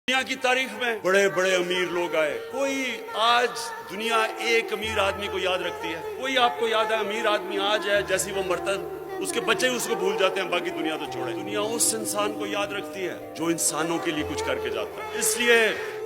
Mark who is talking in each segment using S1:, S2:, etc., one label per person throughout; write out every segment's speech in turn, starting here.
S1: دنیا کی تاریخ میں بڑے بڑے امیر لوگ آئے. کوئی آج دنیا ایک امیر آدمی کو یاد رکھتی ہے؟ کوئی آپ کو یاد ہے امیر آدمی آج ہے جیسی وہ مرتد اس کے بچے ہی اس کو بھول جاتے ہیں، باقی دنیا تو چھوڑے. دنیا اس انسان کو یاد رکھتی ہے جو انسانوں کے لیے کچھ کر کے جاتا ہے. اس لیے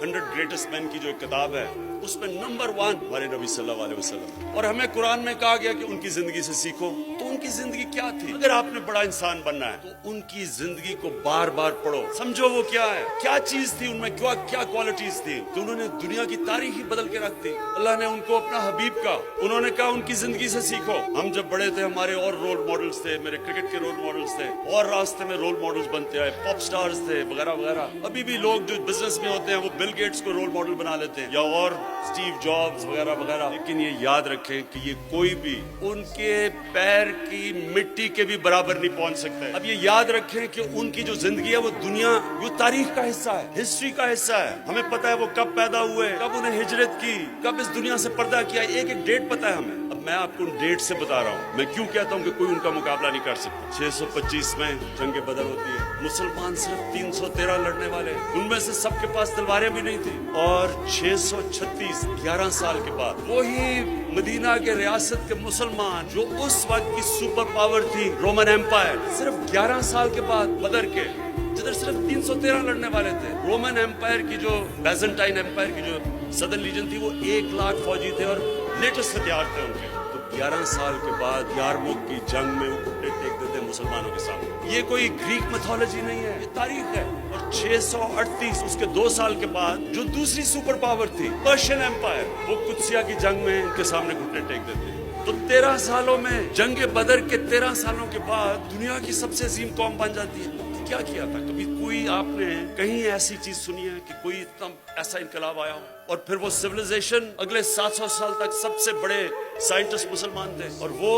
S1: 100 گریٹسٹ مین کی جو ایک کتاب ہے اس میں نمبر 1 ہمارے نبی صلی اللہ علیہ وسلم. اور ہمیں قرآن میں کہا گیا کہ ان کی زندگی سے سیکھو. تو ان کی زندگی کیا تھی؟ اگر آپ نے بڑا انسان بننا ہے تو ان کی زندگی کو بار بار پڑھو، سمجھو وہ کیا ہے، کیا چیز تھی ان میں، کیا کوالٹیز تھی کہ انہوں نے دنیا کی تاریخ ہی بدل کے رکھ دی. اللہ نے ان کو اپنا حبیب کہا، انہوں نے کہا ان کی زندگی سے سیکھو. ہم جب بڑے تھے ہمارے اور رول ماڈلز تھے، میرے کرکٹ کے رول ماڈلز تھے، اور راستے میں رول ماڈلز بنتے آئے، پاپ سٹارز تھے وغیرہ وغیرہ. ابھی بھی لوگ جو بزنس میں ہوتے ہیں وہ بل گیٹس کو رول ماڈل بنا لیتے ہیں، یا اور اسٹیو جابز وغیرہ وغیرہ. لیکن یہ یاد رکھیں کہ یہ کوئی بھی ان کے پیر کی مٹی کے بھی برابر نہیں پہنچ سکتا ہے. اب یہ یاد رکھیں کہ ان کی جو زندگی ہے وہ دنیا، وہ تاریخ کا حصہ ہے، ہسٹری کا حصہ ہے. ہمیں پتا ہے وہ کب پیدا ہوئے، کب انہیں ہجرت کی، کب اس دنیا سے پردہ کیا، ایک ایک ڈیٹ پتا ہے ہمیں. اب میں آپ کو ان ڈیٹ سے بتا رہا ہوں. میں کیوں کہتا ہوں کہ کوئی ان کا مقابلہ نہیں کر سکتا. 625 میں جنگ بدر ہوتی ہے، مسلمان صرف 313 لڑنے والے، ان میں سے سب کے پاس تلواریں بھی نہیں تھی. اور 636 11 سال کے بعد وہی مدینہ کے ریاست کے مسلمان جو اس وقت کی سپر پاور تھی رومن ایمپائر، صرف 11 سال کے بعد بدر کے جدھر صرف 313 لڑنے والے تھے. رومن ایمپائر کی جو بیزنٹائن ایمپائر کی جو صدر لیجن تھی وہ 1,00,000 فوجی تھے اور لیٹسٹ ہتھیار تھے ان کے. تو 11 سال کے بعد یارموک کی جنگ میں وہ گھٹنے ٹیک دیتے مسلمانوں کے سامنے. یہ کوئی گریک میتھولوجی نہیں ہے، یہ تاریخ ہے. اور 638 اس کے 2 سال کے بعد جو دوسری سپر پاور تھی پرشین ایمپائر، وہ قدسیہ کی جنگ میں ان کے سامنے گھٹنے ٹیک دیتے. تو 13 سالوں میں جنگ بدر کے 13 سالوں کے بعد دنیا کی سب سے عظیم قوم بن جاتی ہے. کیا کیا تھا؟ کبھی کوئی آپ نے کہیں ایسی چیز سنی ہے کہ کوئی اتنا ایسا انقلاب آیا ہو؟ اور پھر وہ سویلائزیشن اگلے 700 سال تک سب سے بڑے سائنٹسٹ مسلمان تھے، اور وہ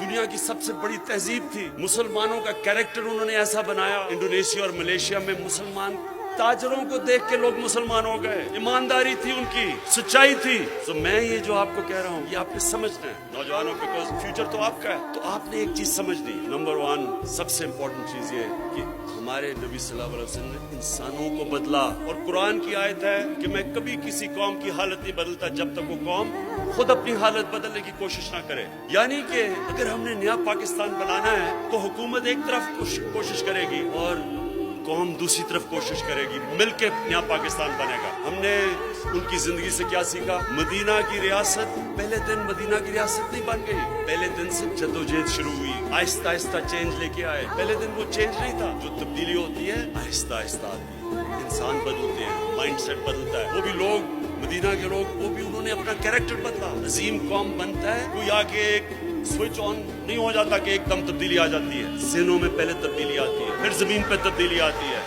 S1: دنیا کی سب سے بڑی تہذیب تھی. مسلمانوں کا کیریکٹر انہوں نے ایسا بنایا. انڈونیشیا اور ملیشیا میں مسلمان تاجروں کو دیکھ کے لوگ مسلمان ہو گئے. ایمانداری تھی ان کی، سچائی تھی. تو میں یہ جو آپ کو کہہ رہا ہوں یہ آپ نے سمجھنا ہے نوجوانوں، بیکاز فیوچر تو آپ کا ہے. تو آپ نے ایک چیز سمجھنی. نمبر 1 سب سے امپورٹنٹ چیز یہ ہے کہ ہمارے نبی صلی اللہ علیہ وسلم نے انسانوں کو بدلا. اور قرآن کی آیت ہے کہ میں کبھی کسی قوم کی حالت نہیں بدلتا جب تک وہ قوم خود اپنی حالت بدلنے کی کوشش نہ کرے. یعنی کہ اگر ہم نے نیا پاکستان بنانا ہے تو حکومت ایک طرف کوشش کرے گی اور قوم دوسری طرف کوشش کرے گی، مل کے نیا پاکستان بنے گا. ہم نے ان کی زندگی سے کیا سیکھا؟ مدینہ کی ریاست پہلے دن مدینہ کی ریاست نہیں بن گئی، پہلے دن سے جدوجہد شروع ہوئی، آہستہ آہستہ چینج لے کے آئے. پہلے دن وہ چینج نہیں تھا. جو تبدیلی ہوتی ہے آہستہ آہستہ آتی ہے. انسان بدلتے ہیں، مائنڈ سیٹ بدلتا ہے. وہ بھی لوگ، مدینہ کے لوگ، وہ بھی انہوں نے اپنا کیریکٹر بدلا. عظیم قوم بنتا ہے کوئی آگے ایک سوئچ آن نہیں ہو جاتا کہ ایک دم تبدیلی آ جاتی ہے. ذہنوں میں پہلے تبدیلی آتی ہے، پھر زمین پہ تبدیلی آتی ہے.